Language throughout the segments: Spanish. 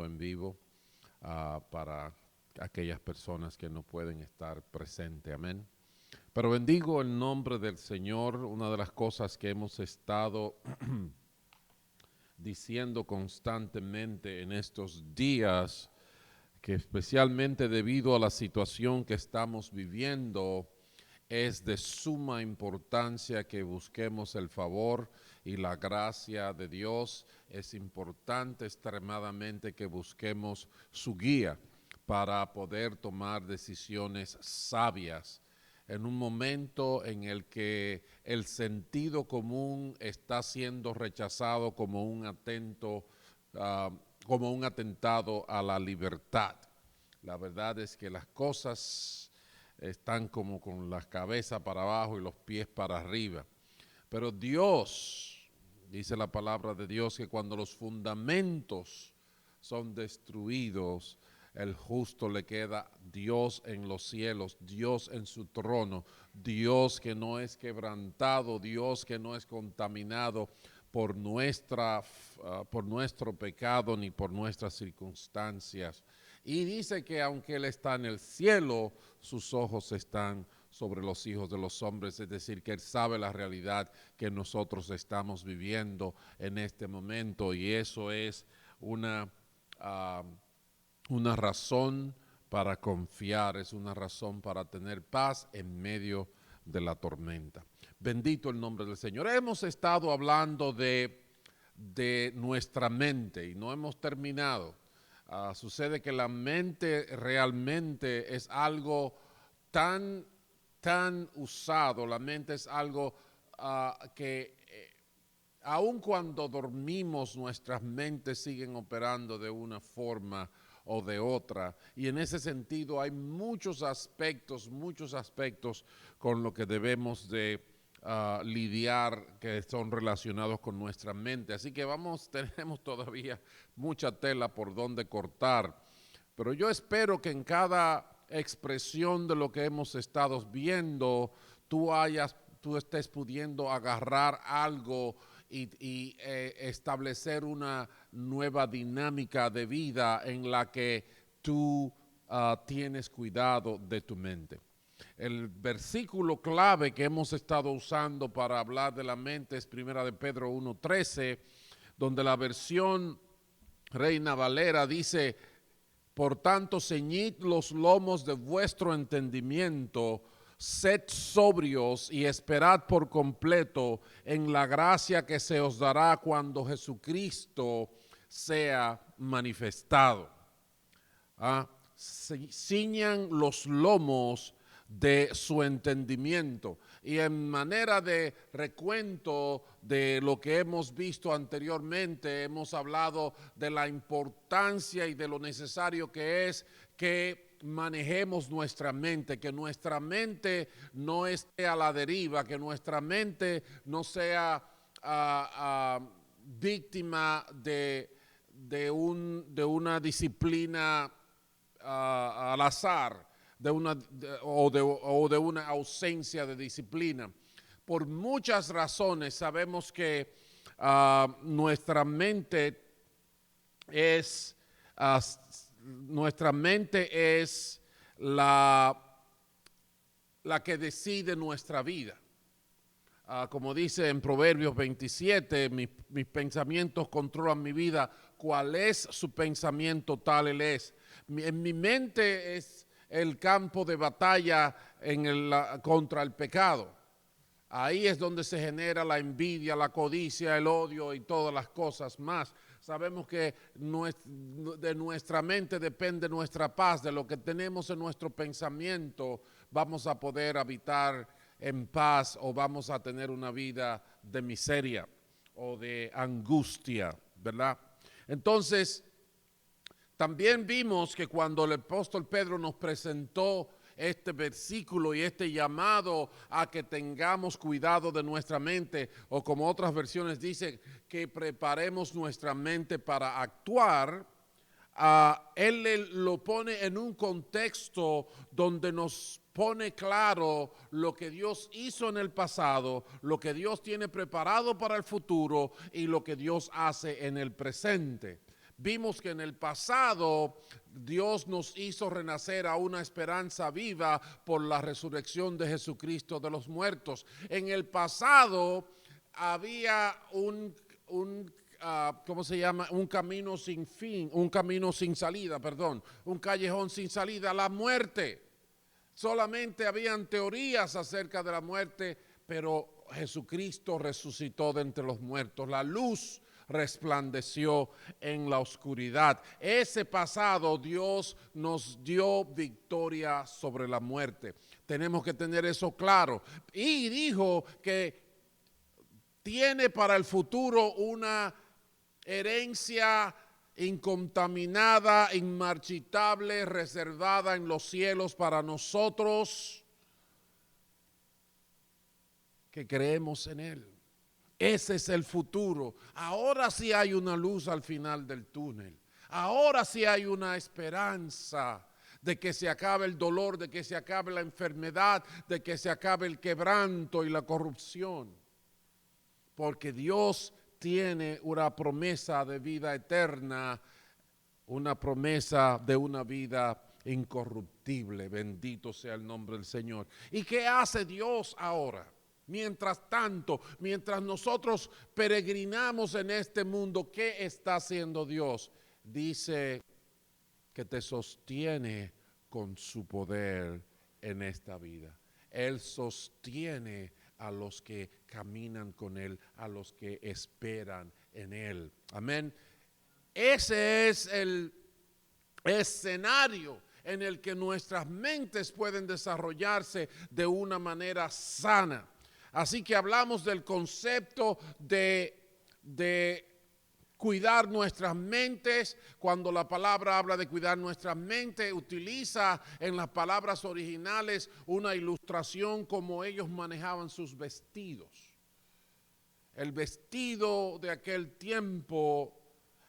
en vivo para aquellas personas que no pueden estar presentes. Amén. Pero bendigo el nombre del Señor. Una de las cosas que hemos estado diciendo constantemente en estos días, que especialmente debido a la situación que estamos viviendo, es de suma importancia que busquemos el favor y la gracia de Dios. Es importante extremadamente que busquemos su guía para poder tomar decisiones sabias en un momento en el que el sentido común está siendo rechazado como un como un atentado a la libertad. La verdad es que las cosas están como con la cabeza para abajo y los pies para arriba. Pero Dios, dice la palabra de Dios, que cuando los fundamentos son destruidos, el justo le queda Dios en los cielos, Dios en su trono, Dios que no es quebrantado, Dios que no es contaminado por nuestro pecado ni por nuestras circunstancias. Y dice que aunque Él está en el cielo, sus ojos están sobre los hijos de los hombres, es decir, que Él sabe la realidad que nosotros estamos viviendo en este momento, y eso es una razón para confiar, es una razón para tener paz en medio de la tormenta. Bendito el nombre del Señor. Hemos estado hablando de nuestra mente y no hemos terminado. Sucede que la mente realmente es algo tan usado, la mente es algo que aun cuando dormimos, nuestras mentes siguen operando de una forma o de otra. Y en ese sentido hay muchos aspectos con lo que debemos de lidiar, que son relacionados con nuestra mente. Así que tenemos todavía mucha tela por donde cortar. Pero yo espero que en cada expresión de lo que hemos estado viendo, tú estés pudiendo agarrar algo y establecer una nueva dinámica de vida en la que tú tienes cuidado de tu mente. El versículo clave que hemos estado usando para hablar de la mente es 1 de Pedro 1:13, donde la versión Reina Valera dice: por tanto, ceñid los lomos de vuestro entendimiento, sed sobrios y esperad por completo en la gracia que se os dará cuando Jesucristo sea manifestado. Ciñan los lomos de su entendimiento. Y en manera de recuento de lo que hemos visto anteriormente, hemos hablado de la importancia y de lo necesario que es que manejemos nuestra mente, que nuestra mente no esté a la deriva, que nuestra mente no sea víctima de una disciplina al azar, o de una ausencia de disciplina. Por muchas razones sabemos que nuestra mente es la que decide nuestra vida. Como dice en Proverbios 27, mis pensamientos controlan mi vida. ¿Cuál es su pensamiento? Tal él es. En mi mente es el campo de batalla contra el pecado. Ahí es donde se genera la envidia, la codicia, el odio y todas las cosas más. Sabemos que de nuestra mente depende nuestra paz. De lo que tenemos en nuestro pensamiento vamos a poder habitar en paz o vamos a tener una vida de miseria o de angustia, ¿verdad? Entonces, también vimos que cuando el apóstol Pedro nos presentó este versículo y este llamado a que tengamos cuidado de nuestra mente, o como otras versiones dicen, que preparemos nuestra mente para actuar, él lo pone en un contexto donde nos pone claro lo que Dios hizo en el pasado, lo que Dios tiene preparado para el futuro y lo que Dios hace en el presente. Vimos que en el pasado Dios nos hizo renacer a una esperanza viva por la resurrección de Jesucristo de los muertos. En el pasado había ¿cómo se llama? Un camino sin fin, un camino sin salida, perdón, un callejón sin salida, la muerte. Solamente habían teorías acerca de la muerte, pero Jesucristo resucitó de entre los muertos. La luz resplandeció en la oscuridad. Ese pasado Dios nos dio victoria sobre la muerte. Tenemos que tener eso claro. Y dijo que tiene para el futuro una herencia incontaminada, inmarchitable, reservada en los cielos para nosotros que creemos en Él. Ese es el futuro. Ahora sí hay una luz al final del túnel. Ahora sí hay una esperanza de que se acabe el dolor, de que se acabe la enfermedad, de que se acabe el quebranto y la corrupción. Porque Dios tiene una promesa de vida eterna, una promesa de una vida incorruptible. Bendito sea el nombre del Señor. ¿Y qué hace Dios ahora? Mientras tanto, mientras nosotros peregrinamos en este mundo, ¿qué está haciendo Dios? Dice que te sostiene con su poder en esta vida. Él sostiene a los que caminan con Él, a los que esperan en Él. Amén. Ese es el escenario en el que nuestras mentes pueden desarrollarse de una manera sana. Así que hablamos del concepto de cuidar nuestras mentes. Cuando la palabra habla de cuidar nuestras mentes, utiliza en las palabras originales una ilustración como ellos manejaban sus vestidos. El vestido de aquel tiempo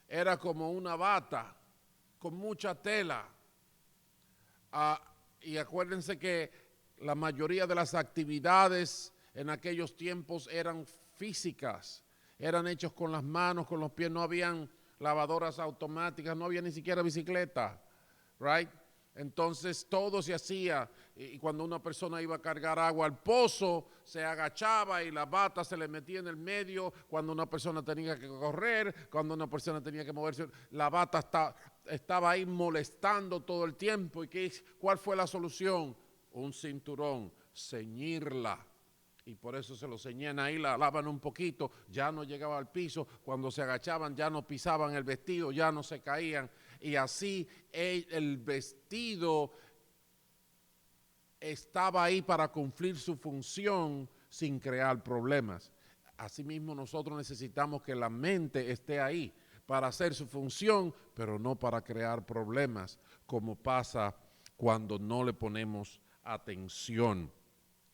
era como una bata con mucha tela. Y acuérdense que la mayoría de las actividades en aquellos tiempos eran físicas, eran hechos con las manos, con los pies, no habían lavadoras automáticas, no había ni siquiera bicicleta, right? Entonces todo se hacía, y cuando una persona iba a cargar agua al pozo, se agachaba y la bata se le metía en el medio. Cuando una persona tenía que correr, cuando una persona tenía que moverse, la bata estaba ahí molestando todo el tiempo. ¿Y cuál fue la solución? Un cinturón, ceñirla. Y por eso se lo ceñían ahí, la lavan un poquito, ya no llegaba al piso. Cuando se agachaban ya no pisaban el vestido, ya no se caían. Y así el vestido estaba ahí para cumplir su función sin crear problemas. Asimismo, nosotros necesitamos que la mente esté ahí para hacer su función, pero no para crear problemas, como pasa cuando no le ponemos atención.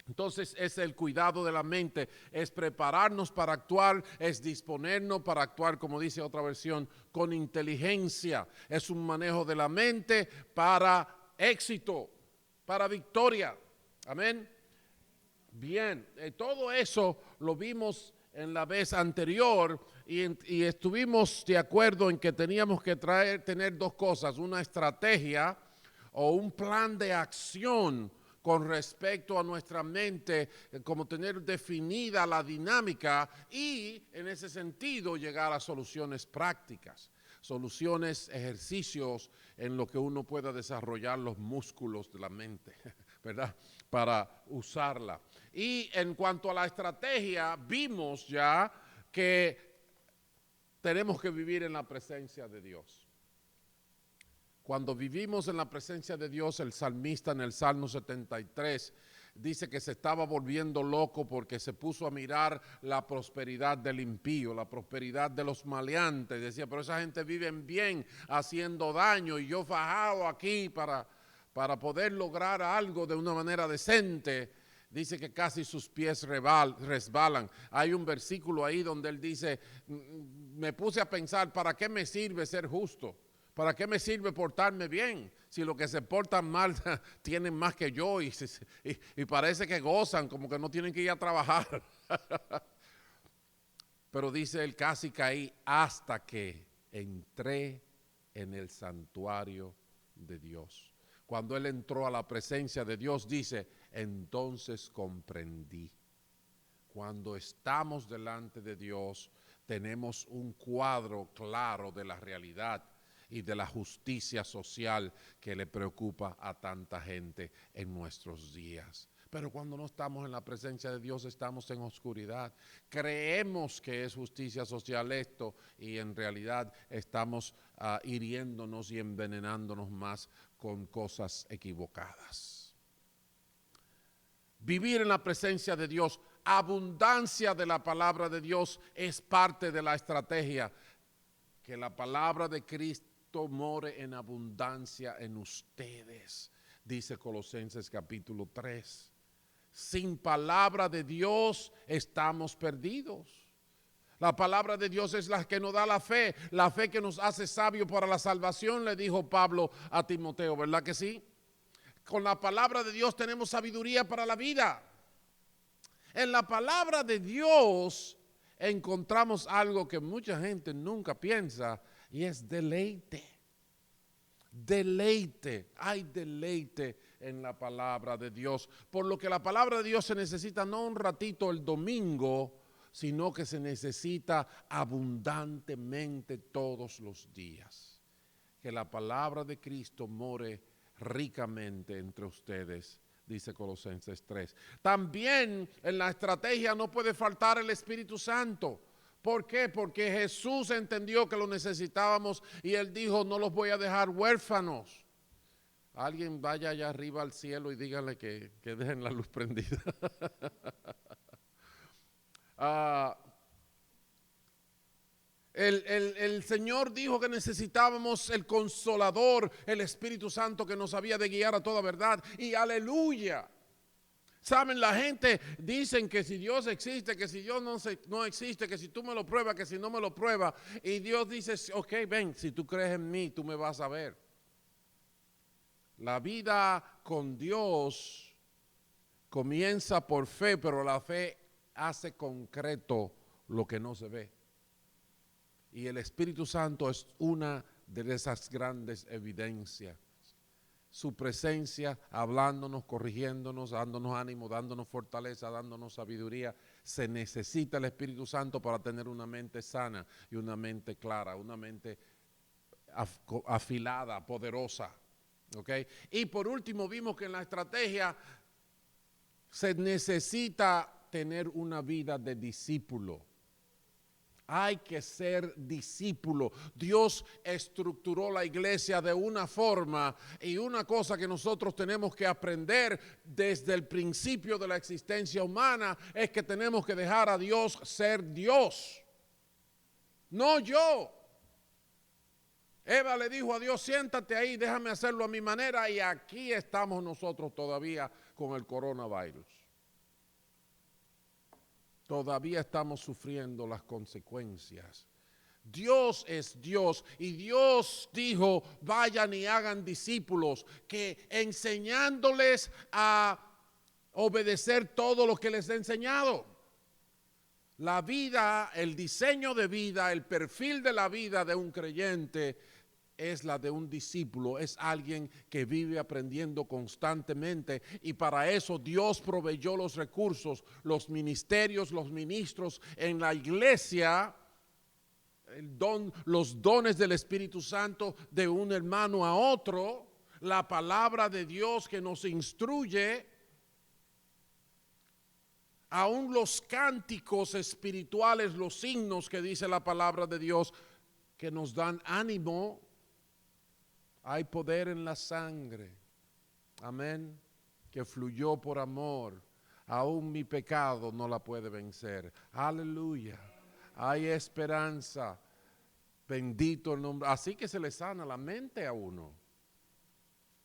Entonces es el cuidado de la mente, es prepararnos para actuar, es disponernos para actuar, como dice otra versión, con inteligencia. Es un manejo de la mente para éxito, para victoria. Amén. Bien, todo eso lo vimos en la vez anterior y estuvimos de acuerdo en que teníamos que tener dos cosas, una estrategia o un plan de acción con respecto a nuestra mente, como tener definida la dinámica y en ese sentido llegar a soluciones prácticas, soluciones, ejercicios en lo que uno pueda desarrollar los músculos de la mente, ¿verdad? Para usarla. Y en cuanto a la estrategia, vimos ya que tenemos que vivir en la presencia de Dios. Cuando vivimos en la presencia de Dios, el salmista en el Salmo 73 dice que se estaba volviendo loco porque se puso a mirar la prosperidad del impío, la prosperidad de los maleantes. Decía, pero esa gente vive bien haciendo daño y yo fajado aquí para poder lograr algo de una manera decente. Dice que casi sus pies resbalan. Hay un versículo ahí donde él dice, me puse a pensar, ¿para qué me sirve ser justo? ¿Para qué me sirve portarme bien? Si los que se portan mal tienen más que yo y parece que gozan, como que no tienen que ir a trabajar. Pero dice él, casi caí hasta que entré en el santuario de Dios. Cuando él entró a la presencia de Dios, dice, entonces comprendí. Cuando estamos delante de Dios, tenemos un cuadro claro de la realidad y de la justicia social que le preocupa a tanta gente en nuestros días. Pero cuando no estamos en la presencia de Dios, estamos en oscuridad. Creemos que es justicia social esto y en realidad estamos hiriéndonos y envenenándonos más con cosas equivocadas. Vivir en la presencia de Dios, abundancia de la palabra de Dios es parte de la estrategia. Que la palabra de Cristo more en abundancia en ustedes, dice Colosenses capítulo 3. Sin palabra de Dios estamos perdidos. La palabra de Dios es la que nos da la fe que nos hace sabios para la salvación, le dijo Pablo a Timoteo, ¿verdad que sí? Con la palabra de Dios tenemos sabiduría para la vida. En la palabra de Dios encontramos algo que mucha gente nunca piensa y es deleite. Deleite, hay deleite en la palabra de Dios. Por lo que la palabra de Dios se necesita no un ratito el domingo, sino que se necesita abundantemente todos los días. Que la palabra de Cristo more ricamente entre ustedes, dice Colosenses 3. También en la estrategia no puede faltar el Espíritu Santo. ¿Por qué? Porque Jesús entendió que lo necesitábamos y Él dijo, no los voy a dejar huérfanos. Alguien vaya allá arriba al cielo y díganle que dejen la luz prendida. El Señor dijo que necesitábamos el Consolador, el Espíritu Santo que nos había de guiar a toda verdad. Y aleluya. Saben, la gente dicen que si Dios existe, que si Dios no existe, que si tú me lo pruebas, que si no me lo pruebas. Y Dios dice, ok, ven, si tú crees en mí, tú me vas a ver. La vida con Dios comienza por fe, pero la fe hace concreto lo que no se ve. Y el Espíritu Santo es una de esas grandes evidencias. Su presencia, hablándonos, corrigiéndonos, dándonos ánimo, dándonos fortaleza, dándonos sabiduría. Se necesita el Espíritu Santo para tener una mente sana y una mente clara, una mente afilada, poderosa. ¿Okay? Y por último vimos que en la estrategia se necesita tener una vida de discípulo. Hay que ser discípulo. Dios estructuró la iglesia de una forma y una cosa que nosotros tenemos que aprender desde el principio de la existencia humana es que tenemos que dejar a Dios ser Dios. No yo. Eva le dijo a Dios, siéntate ahí, déjame hacerlo a mi manera y aquí estamos nosotros todavía con el coronavirus. Todavía estamos sufriendo las consecuencias. Dios es Dios y Dios dijo, vayan y hagan discípulos, que enseñándoles a obedecer todo lo que les he enseñado. La vida, el diseño de vida, el perfil de la vida de un creyente es la de un discípulo, es alguien que vive aprendiendo constantemente y para eso Dios proveyó los recursos, los ministerios, los ministros en la iglesia, los dones del Espíritu Santo de un hermano a otro, la palabra de Dios que nos instruye, aún los cánticos espirituales, los signos que dice la palabra de Dios que nos dan ánimo. Hay poder en la sangre, amén, que fluyó por amor. Aún mi pecado no la puede vencer. Aleluya. Hay esperanza. Bendito el nombre. Así que se le sana la mente a uno.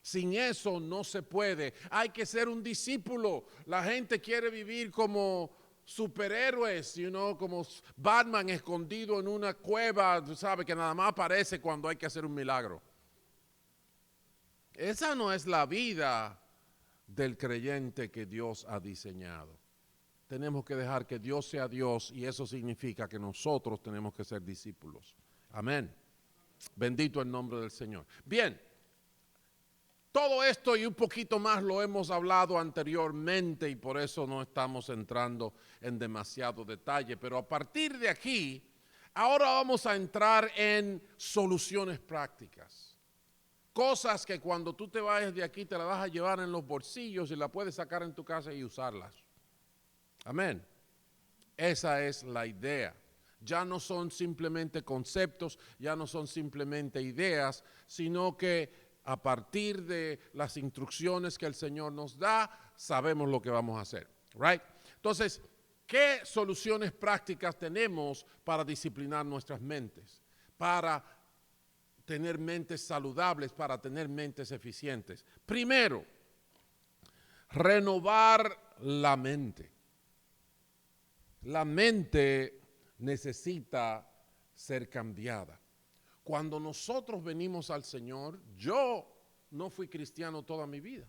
Sin eso no se puede. Hay que ser un discípulo. La gente quiere vivir como superhéroes, como Batman escondido en una cueva, tú sabes, que nada más aparece cuando hay que hacer un milagro. Esa no es la vida del creyente que Dios ha diseñado. Tenemos que dejar que Dios sea Dios y eso significa que nosotros tenemos que ser discípulos. Amén. Bendito el nombre del Señor. Bien, todo esto y un poquito más lo hemos hablado anteriormente y por eso no estamos entrando en demasiado detalle. Pero a partir de aquí, ahora vamos a entrar en soluciones prácticas. Cosas que cuando tú te vayas de aquí te las vas a llevar en los bolsillos y las puedes sacar en tu casa y usarlas. Amén. Esa es la idea. Ya no son simplemente conceptos, ya no son simplemente ideas, sino que a partir de las instrucciones que el Señor nos da, sabemos lo que vamos a hacer. Right? Entonces, ¿qué soluciones prácticas tenemos para disciplinar nuestras mentes? Para tener mentes saludables, para tener mentes eficientes. Primero, renovar la mente. La mente necesita ser cambiada. Cuando nosotros venimos al Señor, yo no fui cristiano toda mi vida.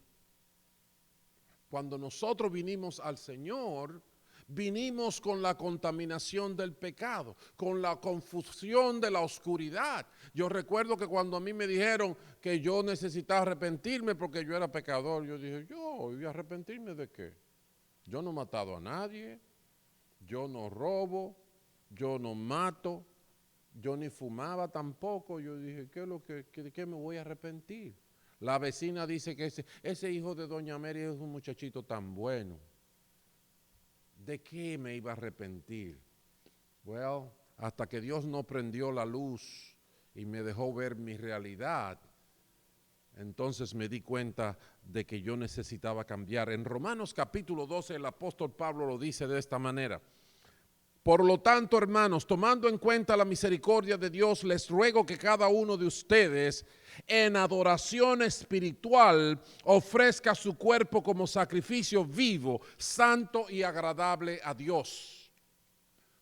Cuando nosotros vinimos al Señor, vinimos con la contaminación del pecado, con la confusión de la oscuridad. Yo recuerdo que cuando a mí me dijeron que yo necesitaba arrepentirme porque yo era pecador, yo dije, ¿yo voy a arrepentirme de qué? Yo no he matado a nadie, yo no robo, yo no mato, yo ni fumaba tampoco. Yo dije, ¿de qué me voy a arrepentir? La vecina dice que ese hijo de doña Mary es un muchachito tan bueno. ¿De qué me iba a arrepentir? Well, hasta que Dios no prendió la luz y me dejó ver mi realidad, entonces me di cuenta de que yo necesitaba cambiar. En Romanos capítulo 12 el apóstol Pablo lo dice de esta manera. Por lo tanto, hermanos, tomando en cuenta la misericordia de Dios, les ruego que cada uno de ustedes en adoración espiritual ofrezca su cuerpo como sacrificio vivo, santo y agradable a Dios.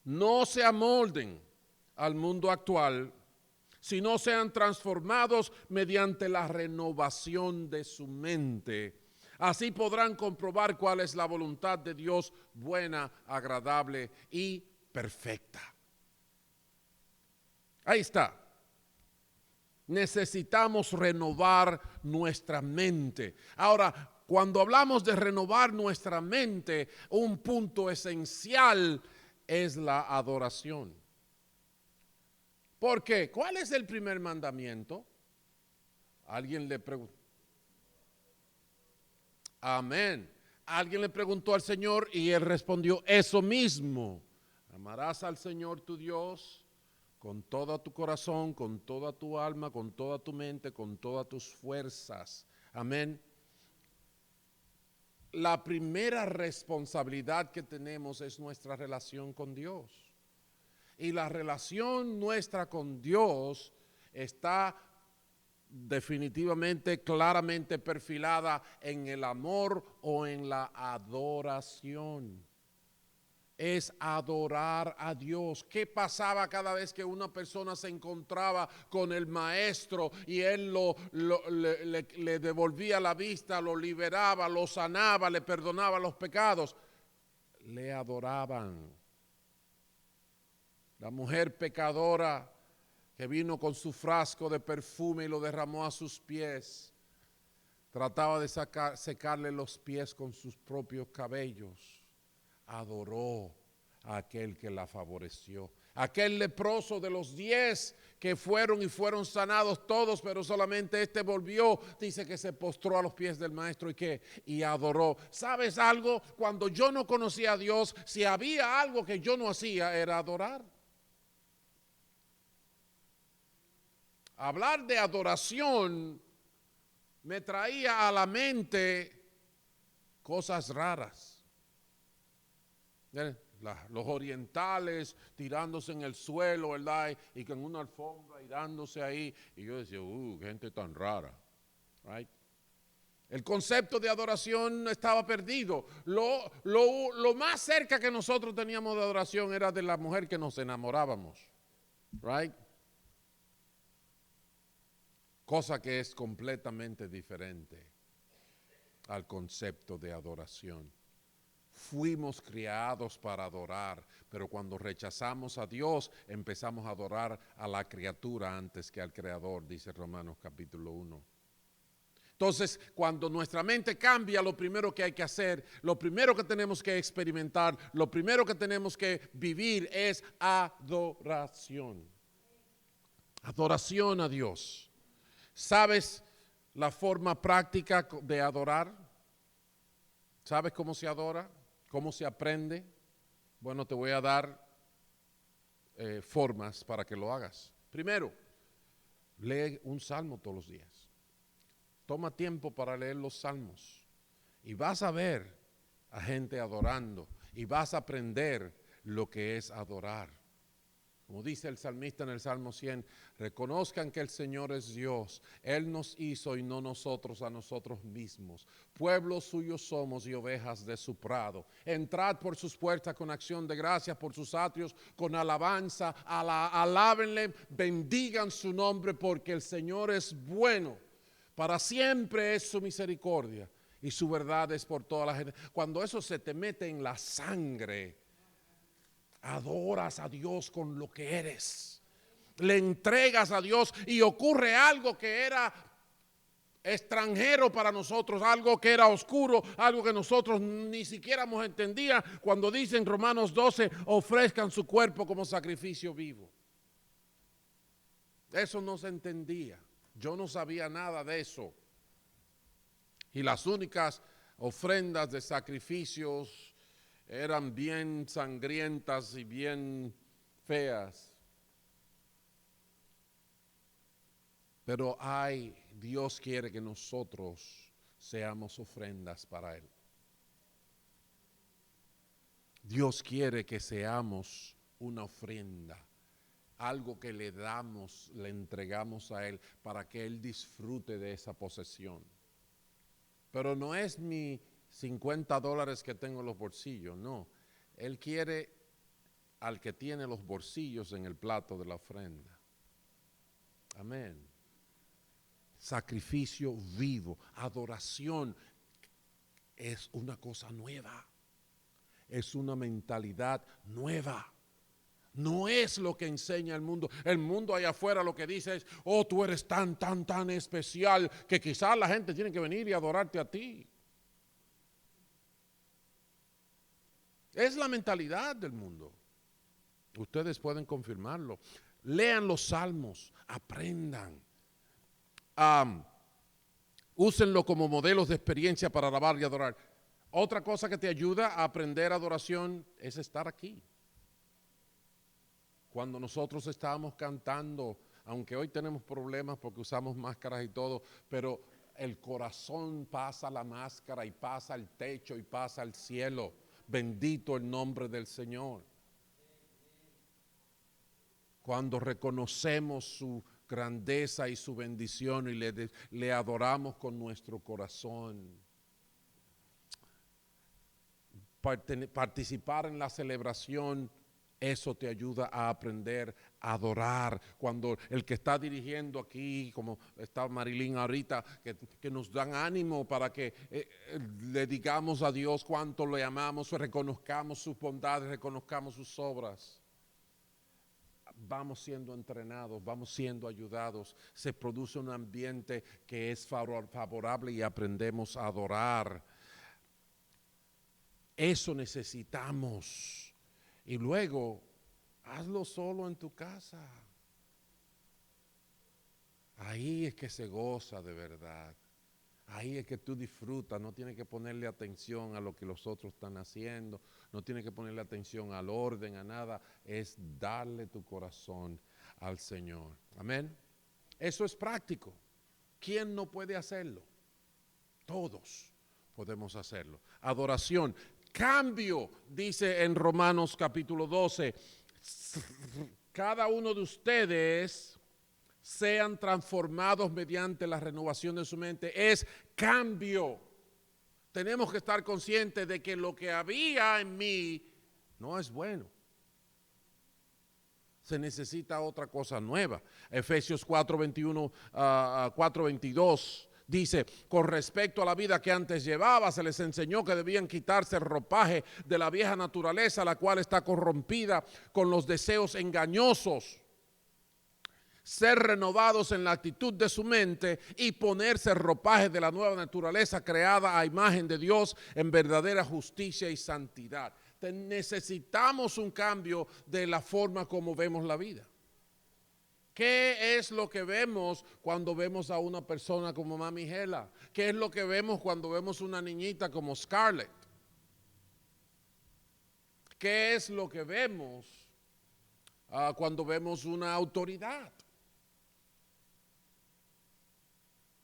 No se amolden al mundo actual, sino sean transformados mediante la renovación de su mente. Así podrán comprobar cuál es la voluntad de Dios, buena, agradable y perfecta. Ahí está. Necesitamos renovar nuestra mente. Ahora, cuando hablamos de renovar nuestra mente, un punto esencial es la adoración. ¿Por qué? ¿Cuál es el primer mandamiento? Alguien le preguntó. Amén. Alguien le preguntó al Señor y él respondió eso mismo. Amarás al Señor tu Dios con todo tu corazón, con toda tu alma, con toda tu mente, con todas tus fuerzas. Amén. La primera responsabilidad que tenemos es nuestra relación con Dios. Y la relación nuestra con Dios está definitivamente, claramente perfilada en el amor o en la adoración. Es adorar a Dios. ¿Qué pasaba cada vez que una persona se encontraba con el maestro y él le devolvía la vista, lo liberaba, lo sanaba, le perdonaba los pecados? Le adoraban. La mujer pecadora que vino con su frasco de perfume y lo derramó a sus pies, trataba de secarle los pies con sus propios cabellos. Adoró a aquel que la favoreció. Aquel leproso de los 10 que fueron sanados todos, pero solamente este volvió, dice que se postró a los pies del maestro y adoró. ¿Sabes algo? Cuando yo no conocía a Dios, si había algo que yo no hacía, era adorar. Hablar de adoración me traía a la mente cosas raras. Los orientales tirándose en el suelo, ¿verdad? Y con una alfombra y dándose ahí. Y yo decía, gente tan rara. Right? El concepto de adoración estaba perdido. Lo más cerca que nosotros teníamos de adoración era de la mujer que nos enamorábamos. Right? Cosa que es completamente diferente al concepto de adoración. Fuimos criados para adorar, pero cuando rechazamos a Dios, empezamos a adorar a la criatura antes que al Creador, dice Romanos capítulo 1. Entonces, cuando nuestra mente cambia, lo primero que hay que hacer, lo primero que tenemos que experimentar, lo primero que tenemos que vivir es adoración. Adoración a Dios. ¿Sabes la forma práctica de adorar? ¿Sabes cómo se adora? ¿Cómo se aprende? Bueno, te voy a dar formas para que lo hagas. Primero, lee un salmo todos los días. Toma tiempo para leer los salmos y vas a ver a gente adorando y vas a aprender lo que es adorar. Como dice el salmista en el Salmo 100, reconozcan que el Señor es Dios. Él nos hizo y no nosotros a nosotros mismos. Pueblo suyo somos y ovejas de su prado. Entrad por sus puertas con acción de gracias, por sus atrios con alabanza. Alábenle, bendigan su nombre porque el Señor es bueno. Para siempre es su misericordia y su verdad es por toda la gente. Cuando eso se te mete en la sangre, adoras a Dios con lo que eres. Le entregas a Dios y ocurre algo que era extranjero para nosotros, algo que era oscuro, algo que nosotros ni siquiera entendía cuando dice en Romanos 12, ofrezcan su cuerpo como sacrificio vivo. Eso no se entendía. Yo no sabía nada de eso. Y las únicas ofrendas de sacrificios eran bien sangrientas y bien feas. Pero Dios quiere que nosotros seamos ofrendas para Él. Dios quiere que seamos una ofrenda. Algo que le damos, le entregamos a Él para que Él disfrute de esa posesión. Pero no es mi $50 que tengo en los bolsillos, no. Él quiere al que tiene los bolsillos en el plato de la ofrenda. Amén. Sacrificio vivo, adoración es una cosa nueva. Es una mentalidad nueva. No es lo que enseña el mundo. El mundo allá afuera lo que dice es, oh, tú eres tan especial que quizás la gente tiene que venir y adorarte a ti. Es la mentalidad del mundo. Ustedes pueden confirmarlo. Lean los salmos, aprendan. Úsenlo como modelos de experiencia para alabar y adorar. Otra cosa que te ayuda a aprender adoración es estar aquí. Cuando nosotros estábamos cantando, aunque hoy tenemos problemas porque usamos máscaras y todo, pero el corazón pasa la máscara y pasa el techo y pasa el cielo. Bendito el nombre del Señor. Cuando reconocemos su grandeza y su bendición y le adoramos con nuestro corazón. Participar en la celebración, eso te ayuda a aprender a adorar. Cuando el que está dirigiendo aquí, como está Marilyn ahorita, que nos dan ánimo para que le digamos a Dios cuánto le amamos, reconozcamos sus bondades, reconozcamos sus obras. Vamos siendo entrenados, vamos siendo ayudados. Se produce un ambiente que es favorable y aprendemos a adorar. Eso necesitamos. Y luego, hazlo solo en tu casa. Ahí es que se goza de verdad. Ahí es que tú disfrutas, no tienes que ponerle atención a lo que los otros están haciendo, no tienes que ponerle atención al orden, a nada. Es darle tu corazón al Señor. Amén. Eso es práctico. ¿Quién no puede hacerlo? Todos podemos hacerlo. Adoración. Cambio, dice en Romanos capítulo 12, cada uno de ustedes sean transformados mediante la renovación de su mente. Es cambio. Tenemos que estar conscientes de que lo que había en mí no es bueno. Se necesita otra cosa nueva. Efesios 4:21, 4:22 Dice, con respecto a la vida que antes llevaba, se les enseñó que debían quitarse el ropaje de la vieja naturaleza, la cual está corrompida con los deseos engañosos, ser renovados en la actitud de su mente y ponerse el ropaje de la nueva naturaleza creada a imagen de Dios en verdadera justicia y santidad. Necesitamos un cambio de la forma como vemos la vida. ¿Qué es lo que vemos cuando vemos a una persona como Mami Gela? ¿Qué es lo que vemos cuando vemos una niñita como Scarlett? ¿Qué es lo que vemos cuando vemos una autoridad?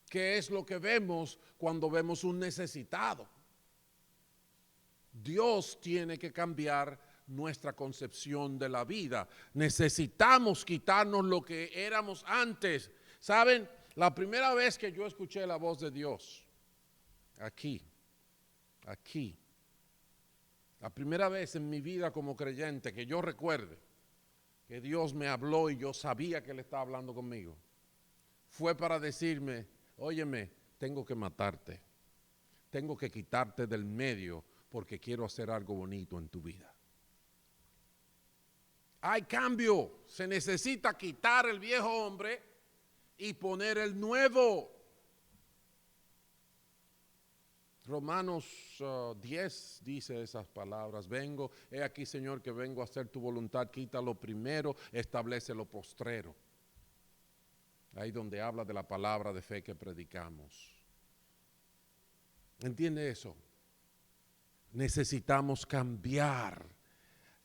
¿Qué es lo que vemos cuando vemos un necesitado? Dios tiene que cambiar nuestra concepción de la vida. Necesitamos quitarnos lo que éramos antes. ¿Saben? La primera vez que yo escuché la voz de Dios, aquí, la primera vez en mi vida como creyente que yo recuerde que Dios me habló y yo sabía que Él estaba hablando conmigo, fue para decirme, óyeme, tengo que matarte, tengo que quitarte del medio porque quiero hacer algo bonito en tu vida. Hay cambio, se necesita quitar el viejo hombre y poner el nuevo. Romanos 10 dice esas palabras, he aquí Señor que vengo a hacer tu voluntad, quita lo primero, establece lo postrero. Ahí donde habla de la palabra de fe que predicamos. ¿Entiende eso? Necesitamos cambiar.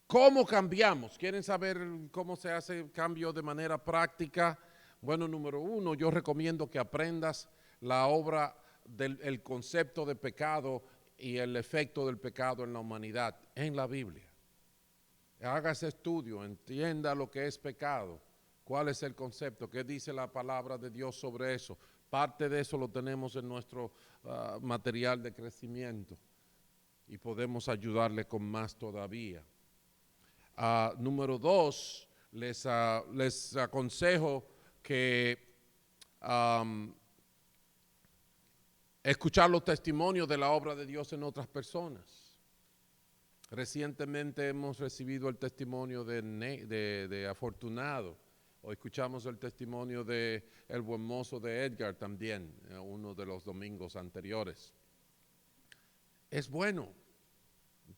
¿Cómo cambiamos? ¿Quieren saber cómo se hace el cambio de manera práctica? Bueno, número uno, yo recomiendo que aprendas la obra del concepto de pecado y el efecto del pecado en la humanidad en la Biblia. Haga ese estudio, entienda lo que es pecado, cuál es el concepto, qué dice la palabra de Dios sobre eso. Parte de eso lo tenemos en nuestro material de crecimiento y podemos ayudarle con más todavía. Número dos, les aconsejo que escuchar los testimonios de la obra de Dios en otras personas. Recientemente hemos recibido el testimonio de Afortunado, o escuchamos el testimonio de el buen mozo de Edgar también, uno de los domingos anteriores. Es bueno.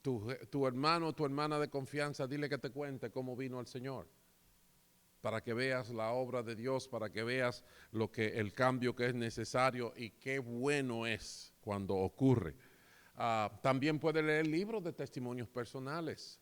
Tu hermano o tu hermana de confianza, dile que te cuente cómo vino al Señor, para que veas la obra de Dios, para que veas el cambio que es necesario y qué bueno es cuando ocurre. También puede leer libros de testimonios personales.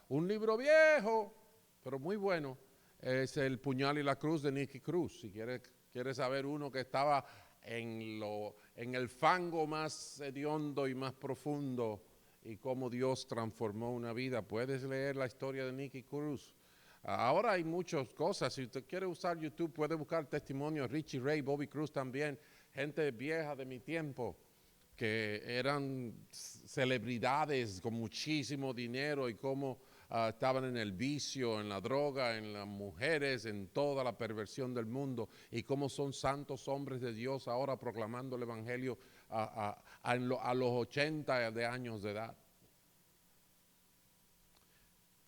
Un libro viejo, pero muy bueno, es El puñal y la cruz de Nicky Cruz. Si quieres saber uno que estaba en el fango más hediondo y más profundo y cómo Dios transformó una vida, puedes leer la historia de Nicky Cruz. Ahora hay muchas cosas. Si usted quiere usar YouTube, puede buscar testimonios. Richie Ray, Bobby Cruz también, gente vieja de mi tiempo, que eran celebridades con muchísimo dinero y cómo estaban en el vicio, en la droga, en las mujeres, en toda la perversión del mundo, y cómo son santos hombres de Dios ahora proclamando el evangelio a los 80 de años de edad.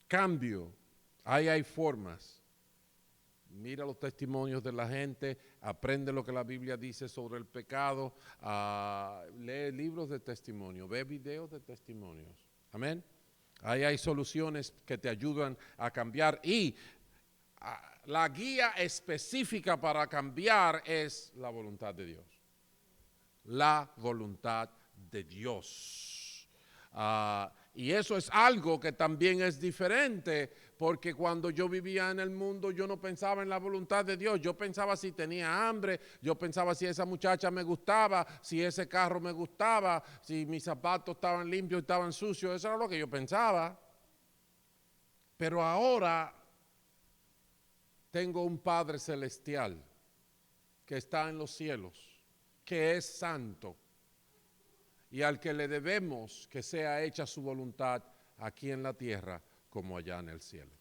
Cambio, ahí hay formas. Mira los testimonios de la gente, aprende lo que la Biblia dice sobre el pecado, lee libros de testimonio, ve videos de testimonios. Amén. Ahí hay soluciones que te ayudan a cambiar y la guía específica para cambiar es la voluntad de Dios. La voluntad de Dios. Y eso es algo que también es diferente, porque cuando yo vivía en el mundo yo no pensaba en la voluntad de Dios. Yo pensaba si tenía hambre, yo pensaba si esa muchacha me gustaba, si ese carro me gustaba, si mis zapatos estaban limpios y estaban sucios. Eso era lo que yo pensaba. Pero ahora tengo un Padre celestial que está en los cielos, que es santo, y al que le debemos que sea hecha su voluntad aquí en la tierra como allá en el cielo.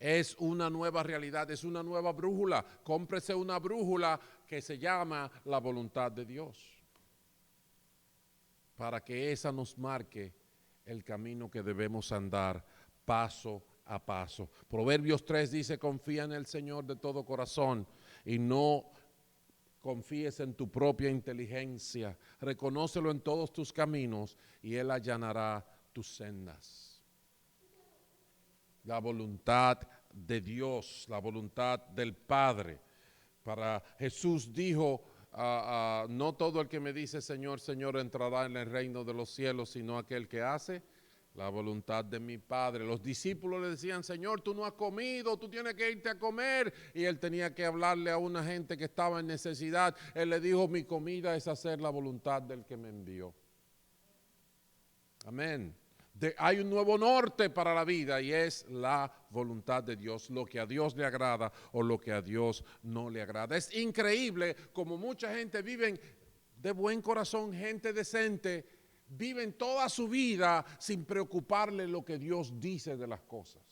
Es una nueva realidad, es una nueva brújula. Cómprese una brújula que se llama la voluntad de Dios, para que esa nos marque el camino que debemos andar paso a paso. Proverbios 3 dice, confía en el Señor de todo corazón y no confíes en tu propia inteligencia. Reconócelo en todos tus caminos y Él allanará tus sendas. La voluntad de Dios, la voluntad del Padre. Para Jesús dijo, no todo el que me dice Señor, Señor entrará en el reino de los cielos, sino aquel que hace la voluntad de mi Padre. Los discípulos le decían, Señor, tú no has comido, tú tienes que irte a comer. Y él tenía que hablarle a una gente que estaba en necesidad. Él le dijo, mi comida es hacer la voluntad del que me envió. Amén. Hay un nuevo norte para la vida y es la voluntad de Dios, lo que a Dios le agrada o lo que a Dios no le agrada. Es increíble como mucha gente vive de buen corazón, gente decente, viven toda su vida sin preocuparle lo que Dios dice de las cosas.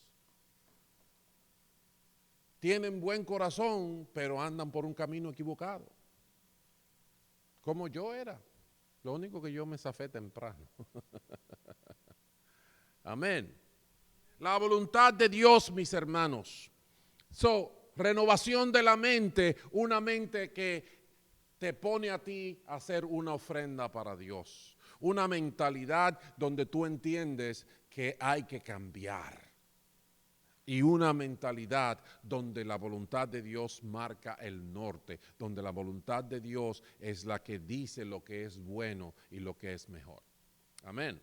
Tienen buen corazón, pero andan por un camino equivocado. Como yo era. Lo único que yo me zafé temprano. Amén. La voluntad de Dios, mis hermanos. Renovación de la mente, una mente que te pone a ti a hacer una ofrenda para Dios. Una mentalidad donde tú entiendes que hay que cambiar. Y una mentalidad donde la voluntad de Dios marca el norte, donde la voluntad de Dios es la que dice lo que es bueno y lo que es mejor. Amén.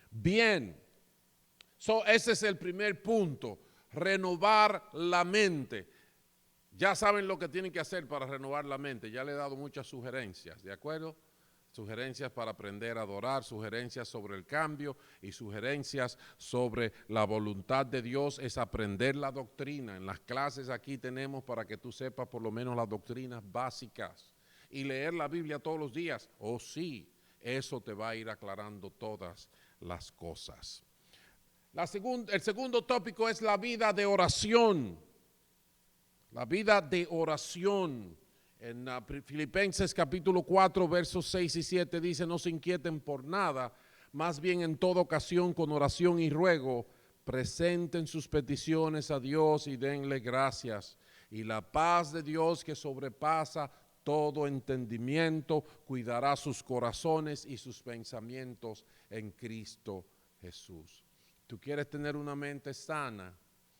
Bien, ese es el primer punto, renovar la mente. Ya saben lo que tienen que hacer para renovar la mente, ya le he dado muchas sugerencias, ¿de acuerdo? Sugerencias para aprender a adorar, sugerencias sobre el cambio y sugerencias sobre la voluntad de Dios es aprender la doctrina. En las clases aquí tenemos para que tú sepas por lo menos las doctrinas básicas y leer la Biblia todos los días. Oh sí, eso te va a ir aclarando todas las cosas. El segundo tópico es la vida de oración. La vida de oración. En Filipenses capítulo 4, versos 6 y 7 dice, no se inquieten por nada, más bien en toda ocasión con oración y ruego, presenten sus peticiones a Dios y denle gracias. Y la paz de Dios que sobrepasa todo entendimiento, cuidará sus corazones y sus pensamientos en Cristo Jesús. Tú quieres tener una mente sana,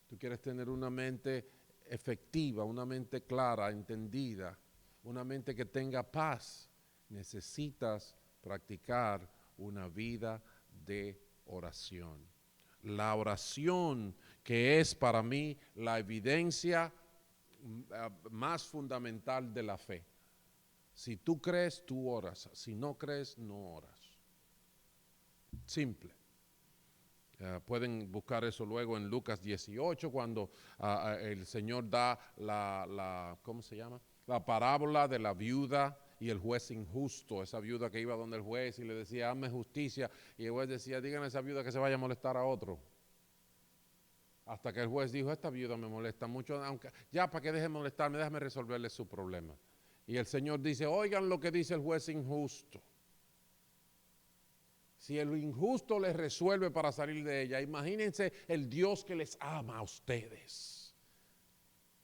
tú quieres tener una mente efectiva, una mente clara, entendida, una mente que tenga paz, necesitas practicar una vida de oración. La oración que es para mí la evidencia más fundamental de la fe. Si tú crees, tú oras. Si no crees, no oras. Simple. Pueden buscar eso luego en Lucas 18, cuando el Señor da ¿cómo se llama? La parábola de la viuda y el juez injusto. Esa viuda que iba donde el juez y le decía, hazme justicia. Y el juez decía, díganle a esa viuda que se vaya a molestar a otro. Hasta que el juez dijo, esta viuda me molesta mucho, aunque ya para que deje de molestarme, déjame resolverle su problema. Y el Señor dice, oigan lo que dice el juez injusto. Si el injusto les resuelve para salir de ella, imagínense el Dios que les ama a ustedes.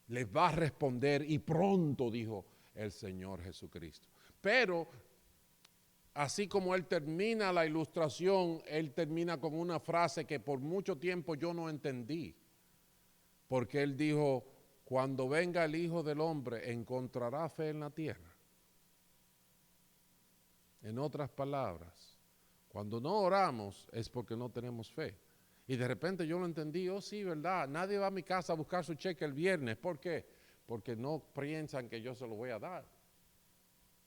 Les va a responder y pronto, dijo el Señor Jesucristo. Pero, así como él termina la ilustración, él termina con una frase que por mucho tiempo yo no entendí. Porque él dijo, cuando venga el Hijo del Hombre, ¿encontrará fe en la tierra? En otras palabras, cuando no oramos es porque no tenemos fe. Y de repente yo lo entendí, oh sí, ¿verdad? Nadie va a mi casa a buscar su cheque el viernes. ¿Por qué? Porque no piensan que yo se lo voy a dar.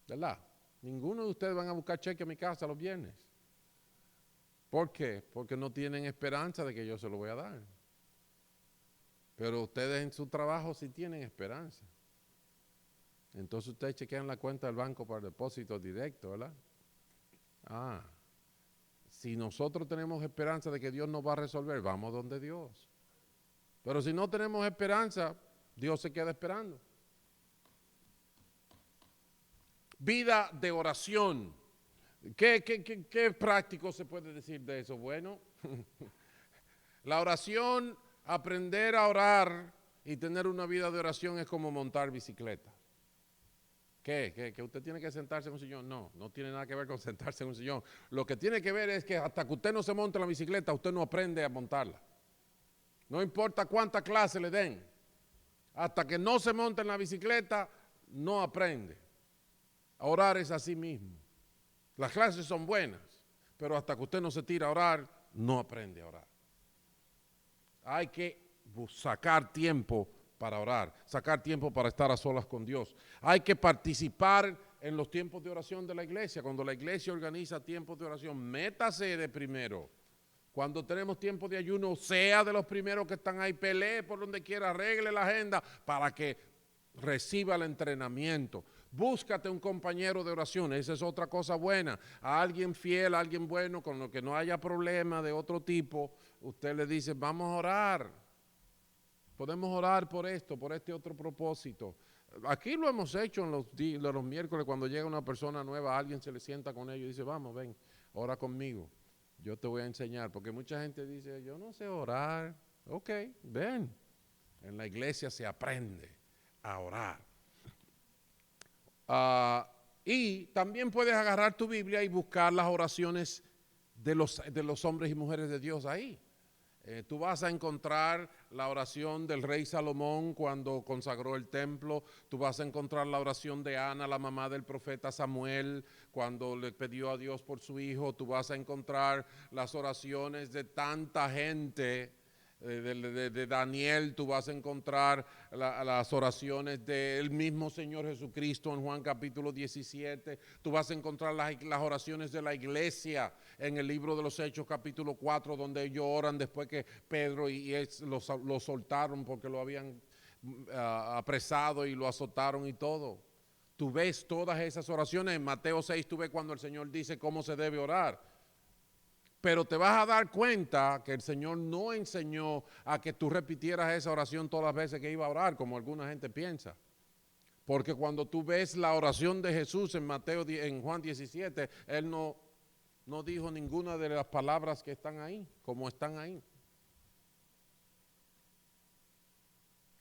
¿Verdad? Ninguno de ustedes van a buscar cheque a mi casa los viernes. ¿Por qué? Porque no tienen esperanza de que yo se lo voy a dar. Pero ustedes en su trabajo sí tienen esperanza. Entonces ustedes chequean la cuenta del banco para depósito directo, ¿verdad? Si nosotros tenemos esperanza de que Dios nos va a resolver, vamos donde Dios. Pero si no tenemos esperanza, Dios se queda esperando. Vida de oración. ¿Qué práctico se puede decir de eso? Bueno, la oración, aprender a orar y tener una vida de oración es como montar bicicleta. ¿Qué? ¿Que usted tiene que sentarse en un sillón? No, no tiene nada que ver con sentarse en un sillón. Lo que tiene que ver es que hasta que usted no se monte en la bicicleta, usted no aprende a montarla. No importa cuánta clase le den. Hasta que no se monte en la bicicleta, no aprende. A orar es así mismo. Las clases son buenas, pero hasta que usted no se tira a orar, no aprende a orar. Hay que sacar tiempo para orar, sacar tiempo para estar a solas con Dios. Hay que participar en los tiempos de oración de la iglesia. Cuando la iglesia organiza tiempos de oración, métase de primero. Cuando tenemos tiempo de ayuno, sea de los primeros que están ahí, pelee por donde quiera, arregle la agenda para que reciba el entrenamiento. Búscate un compañero de oración, esa es otra cosa buena. A alguien fiel, a alguien bueno, con lo que no haya problema de otro tipo, usted le dice, vamos a orar. Podemos orar por esto, por este otro propósito. Aquí lo hemos hecho en los miércoles, cuando llega una persona nueva, alguien se le sienta con ellos y dice, vamos, ven, ora conmigo. Yo te voy a enseñar, porque mucha gente dice, yo no sé orar. Ok, ven. En la iglesia se aprende a orar. Y también puedes agarrar tu Biblia y buscar las oraciones de los hombres y mujeres de Dios ahí. Tú vas a encontrar la oración del rey Salomón cuando consagró el templo. Tú vas a encontrar la oración de Ana, la mamá del profeta Samuel, cuando le pidió a Dios por su hijo. Tú vas a encontrar las oraciones de tanta gente. De Daniel, tú vas a encontrar las oraciones del mismo Señor Jesucristo en Juan capítulo 17. Tú vas a encontrar las oraciones de la iglesia en el libro de los Hechos capítulo 4, donde ellos oran después que Pedro y lo soltaron porque lo habían apresado y lo azotaron y todo. Tú ves todas esas oraciones. En Mateo 6 tú ves cuando el Señor dice cómo se debe orar. Pero te vas a dar cuenta que el Señor no enseñó a que tú repitieras esa oración todas las veces que iba a orar, como alguna gente piensa. Porque cuando tú ves la oración de Jesús en Juan 17, Él no dijo ninguna de las palabras que están ahí, como están ahí.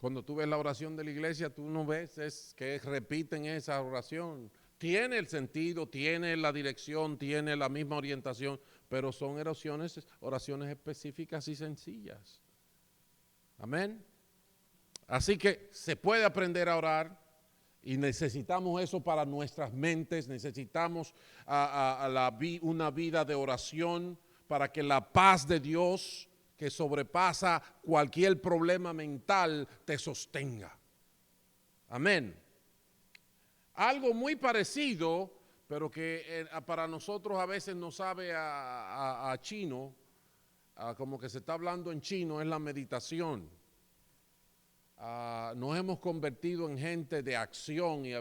Cuando tú ves la oración de la iglesia, tú no ves que repiten esa oración. Tiene el sentido, tiene la dirección, tiene la misma orientación, pero son oraciones específicas y sencillas. Amén. Así que se puede aprender a orar y necesitamos eso para nuestras mentes, necesitamos una vida de oración para que la paz de Dios, que sobrepasa cualquier problema mental, te sostenga. Amén. Algo muy parecido, pero que para nosotros a veces nos sabe a chino, como que se está hablando en chino, es la meditación. Nos hemos convertido en gente de acción y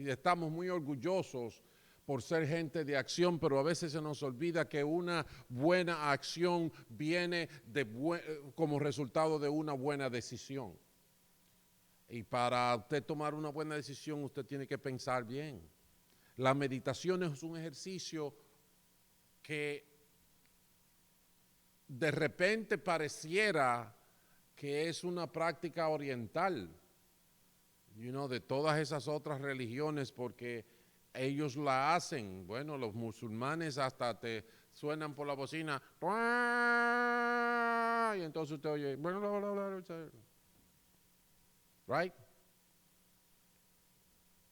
estamos muy orgullosos por ser gente de acción, pero a veces se nos olvida que una buena acción viene como resultado de una buena decisión. Y para usted tomar una buena decisión, usted tiene que pensar bien. La meditación es un ejercicio que de repente pareciera que es una práctica oriental, de todas esas otras religiones, porque ellos la hacen. Bueno, los musulmanes hasta te suenan por la bocina, y entonces usted oye, right?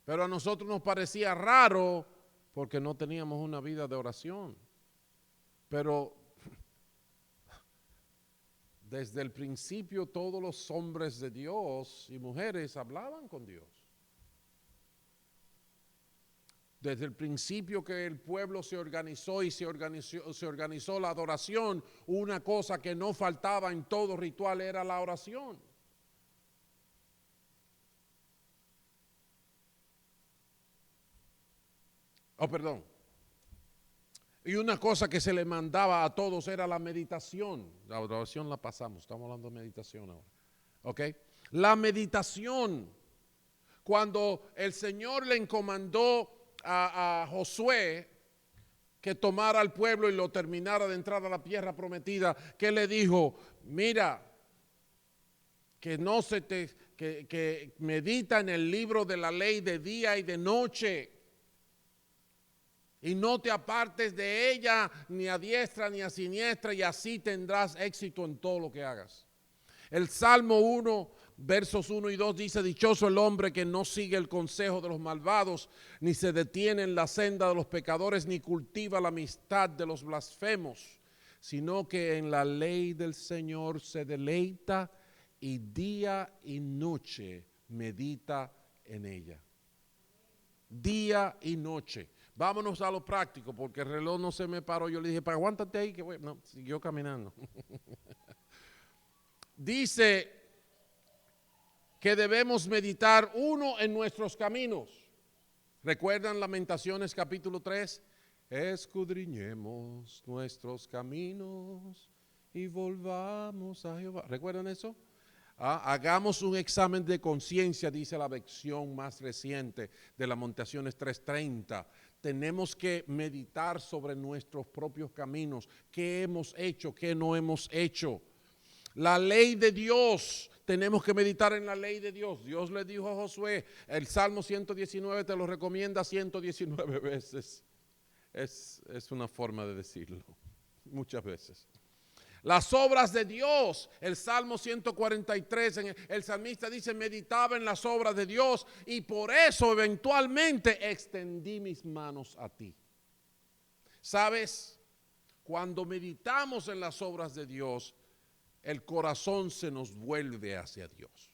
Pero a nosotros nos parecía raro porque no teníamos una vida de oración. Pero desde el principio todos los hombres de Dios y mujeres hablaban con Dios. Desde el principio que el pueblo se organizó y se organizó la adoración, una cosa que no faltaba en todo ritual era la oración. Perdón. Y una cosa que se le mandaba a todos era la meditación. La oración la pasamos, estamos hablando de meditación ahora. ¿Ok? La meditación. Cuando el Señor le encomendó a Josué que tomara al pueblo y lo terminara de entrar a la tierra prometida, que le dijo, mira, que no se te, que medita en el libro de la ley de día y de noche, y no te apartes de ella ni a diestra ni a siniestra, y así tendrás éxito en todo lo que hagas. El Salmo 1, versos 1 y 2 dice, dichoso el hombre que no sigue el consejo de los malvados, ni se detiene en la senda de los pecadores, ni cultiva la amistad de los blasfemos, sino que en la ley del Señor se deleita y día y noche medita en ella. Día y noche. Vámonos a lo práctico, porque el reloj no se me paró. Yo le dije, aguántate ahí, que voy. No, siguió caminando. Dice que debemos meditar uno en nuestros caminos. ¿Recuerdan Lamentaciones capítulo 3? Escudriñemos nuestros caminos y volvamos a Jehová. ¿Recuerdan eso? Hagamos un examen de conciencia, dice la versión más reciente de Lamentaciones 3:30. Tenemos que meditar sobre nuestros propios caminos. ¿Qué hemos hecho? ¿Qué no hemos hecho? La ley de Dios, tenemos que meditar en la ley de Dios. Dios le dijo a Josué, el Salmo 119 te lo recomienda 119 veces. Es una forma de decirlo, muchas veces. Las obras de Dios, el Salmo 143, el salmista dice, meditaba en las obras de Dios y por eso eventualmente extendí mis manos a ti. ¿Sabes? Cuando meditamos en las obras de Dios, el corazón se nos vuelve hacia Dios.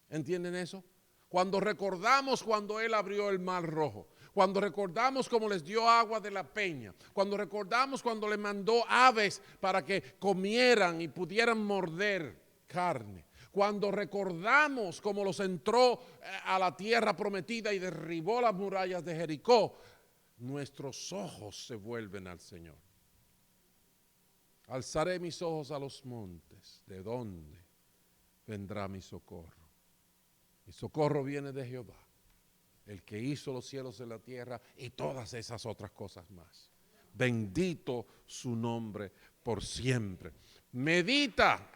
¿Entienden eso? Cuando recordamos cuando Él abrió el mar rojo, cuando recordamos cómo les dio agua de la peña, cuando recordamos cuando le mandó aves para que comieran y pudieran morder carne, cuando recordamos cómo los entró a la tierra prometida y derribó las murallas de Jericó, nuestros ojos se vuelven al Señor. Alzaré mis ojos a los montes, ¿de dónde vendrá mi socorro? Mi socorro viene de Jehová, el que hizo los cielos y la tierra y todas esas otras cosas más. Bendito su nombre por siempre. Medita.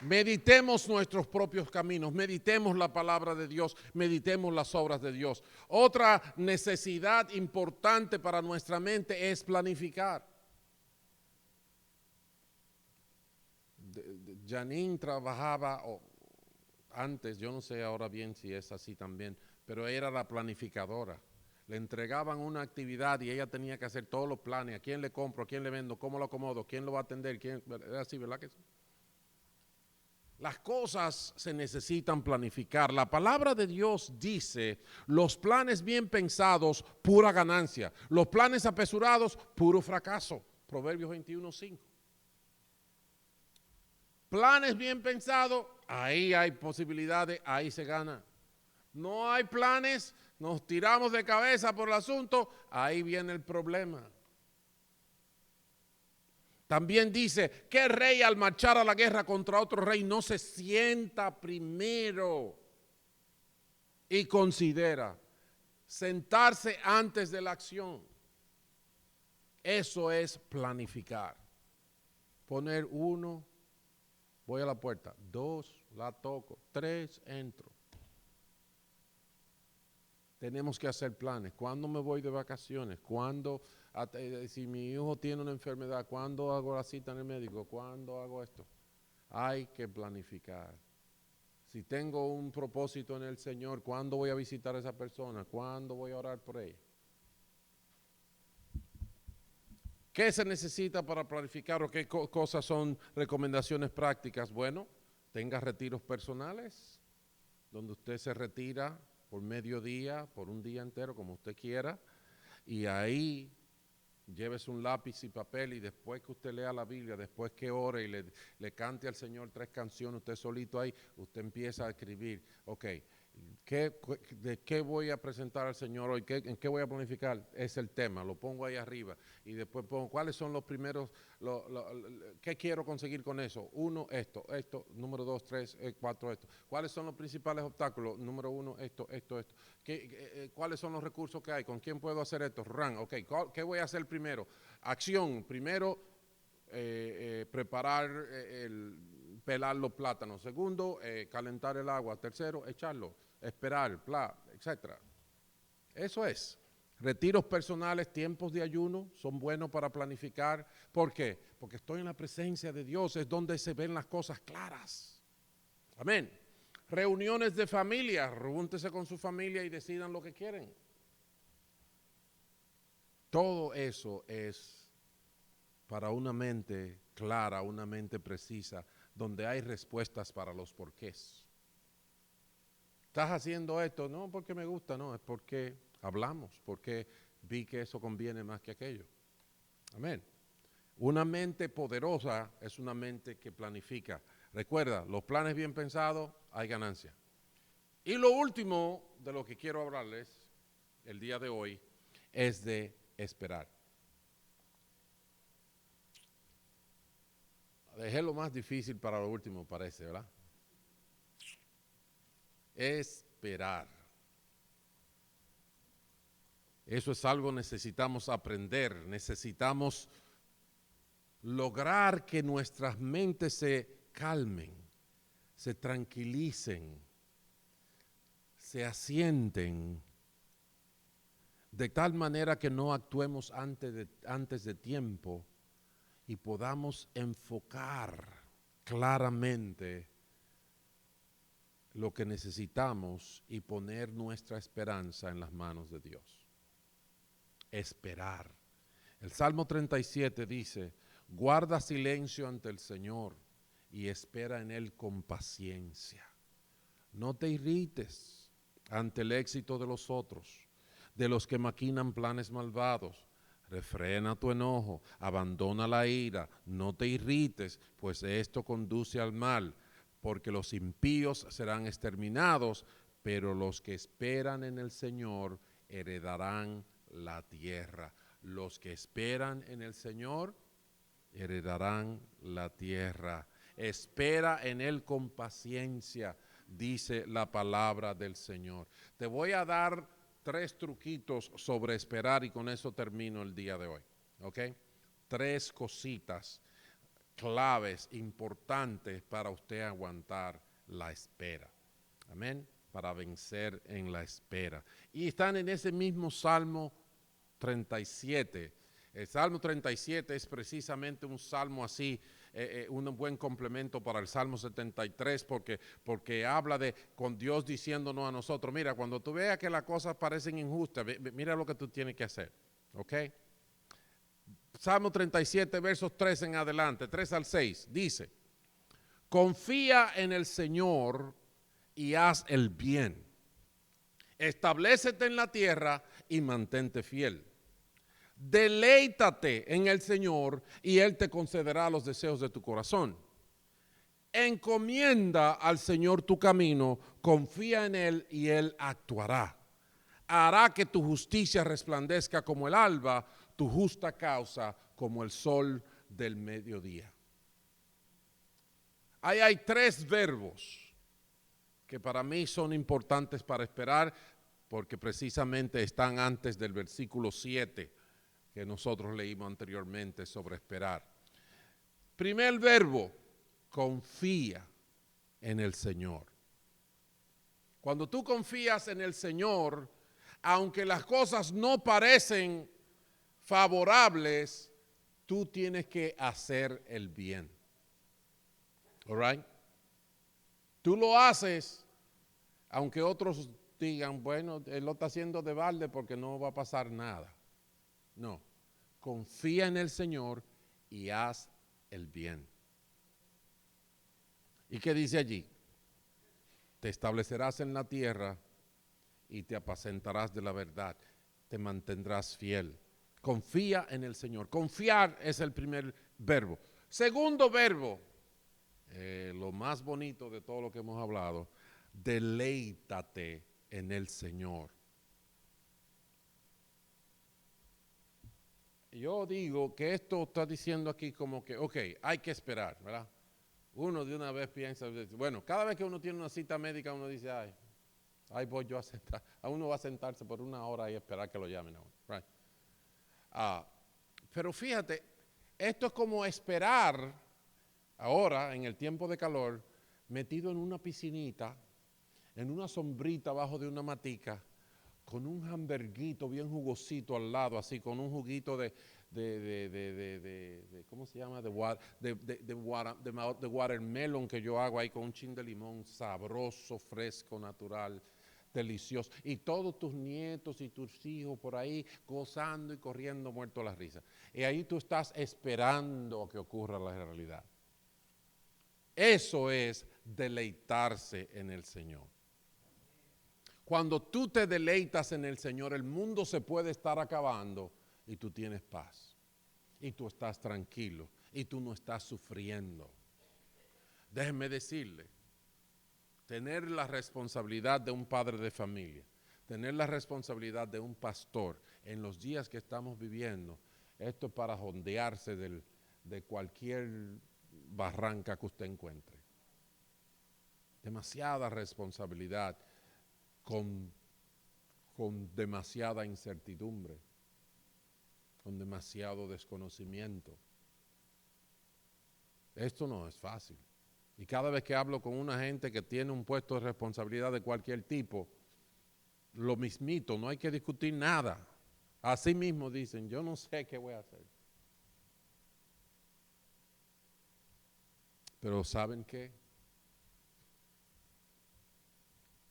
Meditemos nuestros propios caminos, meditemos la palabra de Dios, meditemos las obras de Dios. Otra necesidad importante para nuestra mente es planificar. Janine trabajaba antes, yo no sé ahora bien si es así también, pero era la planificadora. Le entregaban una actividad y ella tenía que hacer todos los planes, a quién le compro, a quién le vendo, cómo lo acomodo, quién lo va a atender, era así, ¿verdad que sí? Las cosas se necesitan planificar. La palabra de Dios dice, los planes bien pensados, pura ganancia. Los planes apresurados, puro fracaso. Proverbios 21:5. Planes bien pensados, ahí hay posibilidades, ahí se gana. No hay planes, nos tiramos de cabeza por el asunto, ahí viene el problema. También dice, ¿qué rey al marchar a la guerra contra otro rey no se sienta primero y considera sentarse antes de la acción? Eso es planificar. Poner 1, voy a la puerta, 2, la toco, 3, entro. Tenemos que hacer planes. ¿Cuándo me voy de vacaciones? ¿Cuándo, si mi hijo tiene una enfermedad, cuándo hago la cita en el médico? ¿Cuándo hago esto? Hay que planificar. Si tengo un propósito en el Señor, ¿cuándo voy a visitar a esa persona? ¿Cuándo voy a orar por ella? ¿Qué se necesita para planificar o qué cosas son recomendaciones prácticas? Bueno, tenga retiros personales, donde usted se retira por mediodía, por un día entero, como usted quiera, y ahí llévese un lápiz y papel y después que usted lea la Biblia, después que ore y le cante al Señor 3 canciones, usted solito ahí, usted empieza a escribir, ok, ¿De qué voy a presentar al Señor hoy? ¿En qué voy a planificar? Es el tema, lo pongo ahí arriba y después pongo cuáles son los primeros, ¿qué quiero conseguir con eso? Uno, esto, número dos, tres, cuatro, esto. ¿Cuáles son los principales obstáculos? Número uno, esto. ¿Cuáles son los recursos que hay? ¿Con quién puedo hacer esto? Ok, ¿qué voy a hacer primero? Acción, primero, preparar pelar los plátanos. Segundo, calentar el agua. Tercero, echarlo, esperar, etcétera. Eso es. Retiros personales, tiempos de ayuno son buenos para planificar. ¿Por qué? Porque estoy en la presencia de Dios, es donde se ven las cosas claras. Amén. Reuniones de familia, reúntese con su familia y decidan lo que quieren. Todo eso es para una mente clara, una mente precisa, donde hay respuestas para los porqués. ¿Estás haciendo esto? No porque me gusta, no, es porque hablamos, porque vi que eso conviene más que aquello. Amén. Una mente poderosa es una mente que planifica. Recuerda, los planes bien pensados, hay ganancia. Y lo último de lo que quiero hablarles el día de hoy es de esperar. Dejé lo más difícil para lo último, parece, ¿verdad? Esperar. Eso es algo que necesitamos aprender, necesitamos lograr que nuestras mentes se calmen, se tranquilicen, se asienten, de tal manera que no actuemos antes de tiempo y podamos enfocar claramente lo que necesitamos y poner nuestra esperanza en las manos de Dios. Esperar. El Salmo 37 dice, guarda silencio ante el Señor y espera en Él con paciencia. No te irrites ante el éxito de los otros, de los que maquinan planes malvados. Refrena tu enojo, abandona la ira, no te irrites, pues esto conduce al mal, porque los impíos serán exterminados, pero los que esperan en el Señor heredarán la tierra. Los que esperan en el Señor heredarán la tierra. Espera en Él con paciencia, dice la palabra del Señor. Te voy a dar 3 truquitos sobre esperar y con eso termino el día de hoy. ¿Ok? 3 cositas claves, importantes para usted aguantar la espera. Amén. Para vencer en la espera. Y están en ese mismo Salmo 37. El Salmo 37 es precisamente un salmo así, un buen complemento para el Salmo 73 porque habla de con Dios diciéndonos a nosotros, mira, cuando tú veas que las cosas parecen injustas, mira lo que tú tienes que hacer, ¿ok? Salmo 37, versos 3 en adelante, 3 al 6, dice, confía en el Señor y haz el bien. Establécete en la tierra y mantente fiel. Deleítate en el Señor y Él te concederá los deseos de tu corazón. Encomienda al Señor tu camino, confía en Él y Él actuará. Hará que tu justicia resplandezca como el alba, tu justa causa como el sol del mediodía. Ahí hay 3 verbos que para mí son importantes para esperar porque precisamente están antes del versículo 7 que nosotros leímos anteriormente sobre esperar. Primer verbo, confía en el Señor. Cuando tú confías en el Señor, aunque las cosas no parecen favorables, tú tienes que hacer el bien. All right? Tú lo haces, aunque otros digan, bueno, él lo está haciendo de balde porque no va a pasar nada. No, confía en el Señor y haz el bien. ¿Y qué dice allí? Te establecerás en la tierra y te apacentarás de la verdad, te mantendrás fiel. Confía en el Señor. Confiar es el primer verbo. Segundo verbo, lo más bonito de todo lo que hemos hablado, Deleítate en el Señor. Yo digo que esto está diciendo aquí como que, ok, hay que esperar, ¿verdad? Uno de una vez piensa, bueno, cada vez que uno tiene una cita médica, uno dice, ay, ahí voy yo a sentar. A uno va a sentarse por una hora y esperar que lo llamen a uno. Right? Pero fíjate, esto es como esperar ahora, en el tiempo de calor, metido en una piscinita, en una sombrita abajo de una matica, con un hamburguito bien jugosito al lado, así, con un juguito de ¿cómo se llama? De watermelon que yo hago ahí con un chin de limón, sabroso, fresco, natural, delicioso. Y todos tus nietos y tus hijos por ahí gozando y corriendo muerto a la risa. Y ahí tú estás esperando a que ocurra la realidad. Eso es deleitarse en el Señor. Cuando tú te deleitas en el Señor, el mundo se puede estar acabando y tú tienes paz. Y tú estás tranquilo y tú no estás sufriendo. Déjenme decirle, tener la responsabilidad de un padre de familia, tener la responsabilidad de un pastor en los días que estamos viviendo, esto es para jondearse de cualquier barranca que usted encuentre. Demasiada responsabilidad con demasiada incertidumbre, con demasiado desconocimiento. Esto no es fácil. Y cada vez que hablo con una gente que tiene un puesto de responsabilidad de cualquier tipo, lo mismito, no hay que discutir nada. Así mismo dicen, yo no sé qué voy a hacer. Pero ¿saben qué?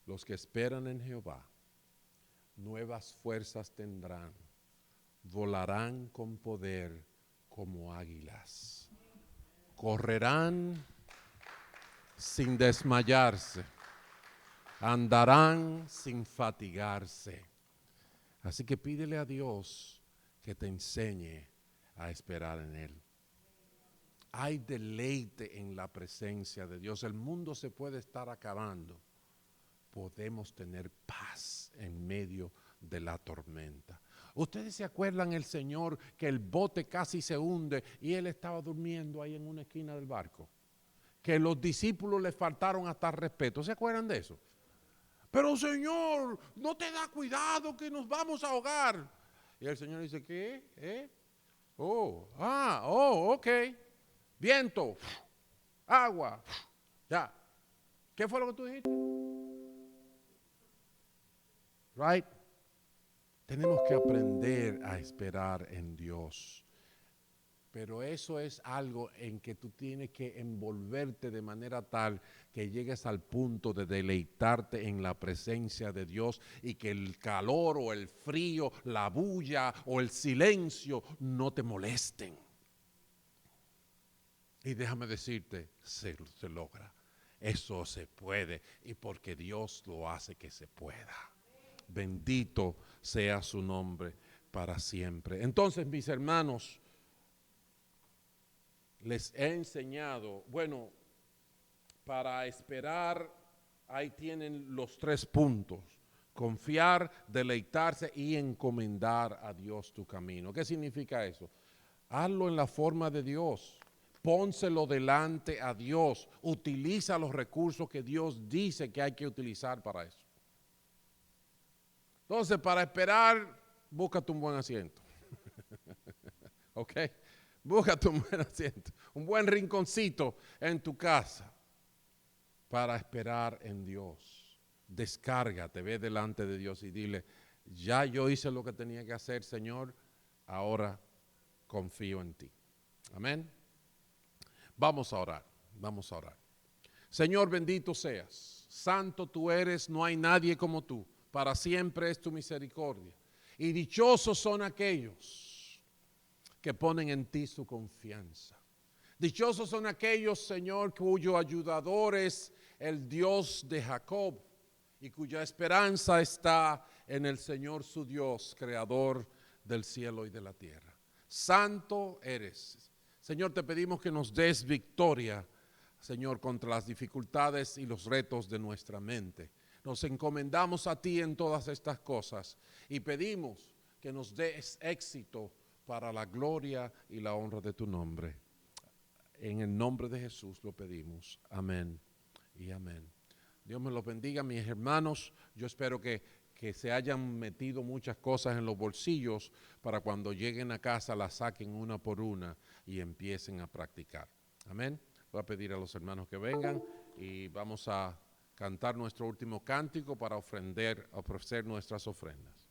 Los que esperan en Jehová, nuevas fuerzas tendrán, volarán con poder como águilas, correrán sin desmayarse, andarán sin fatigarse. Así que pídele a Dios que te enseñe a esperar en Él. Hay deleite en la presencia de Dios. El mundo se puede estar acabando. Podemos tener paz en medio de la tormenta. ¿Ustedes se acuerdan el Señor que el bote casi se hunde y Él estaba durmiendo ahí en una esquina del barco? Que los discípulos le faltaron hasta respeto. ¿Se acuerdan de eso? Pero Señor, no te da cuidado que nos vamos a ahogar. Y el Señor dice, ¿qué? Ok. Viento, agua, ya. ¿Qué fue lo que tú dijiste? Right? Tenemos que aprender a esperar en Dios. Pero eso es algo en que tú tienes que envolverte de manera tal que llegues al punto de deleitarte en la presencia de Dios y que el calor o el frío, la bulla o el silencio no te molesten. Y déjame decirte, se logra. Eso se puede y porque Dios lo hace que se pueda. Bendito sea su nombre para siempre. Entonces, mis hermanos, les he enseñado, bueno, para esperar, ahí tienen los 3 puntos. Confiar, deleitarse y encomendar a Dios tu camino. ¿Qué significa eso? Hazlo en la forma de Dios. Pónselo delante a Dios. Utiliza los recursos que Dios dice que hay que utilizar para eso. Entonces, para esperar, búscate un buen asiento. ¿Ok? Búscate un buen asiento, un buen rinconcito en tu casa para esperar en Dios. Descárgate, ve delante de Dios y dile, ya yo hice lo que tenía que hacer, Señor, ahora confío en ti. Amén. Vamos a orar. Señor, bendito seas. Santo tú eres, no hay nadie como tú. Para siempre es tu misericordia. Y dichosos son aquellos que ponen en ti su confianza. Dichosos son aquellos, Señor, cuyo ayudador es el Dios de Jacob y cuya esperanza está en el Señor su Dios, creador del cielo y de la tierra. Santo eres. Señor, te pedimos que nos des victoria Señor, contra las dificultades y los retos de nuestra mente. Nos encomendamos a ti en todas estas cosas y pedimos que nos des éxito para la gloria y la honra de tu nombre. En el nombre de Jesús lo pedimos. Amén y amén. Dios me los bendiga, mis hermanos. Yo espero que se hayan metido muchas cosas en los bolsillos para cuando lleguen a casa las saquen una por una y empiecen a practicar. Amén. Voy a pedir a los hermanos que vengan y vamos a cantar nuestro último cántico para ofrecer nuestras ofrendas.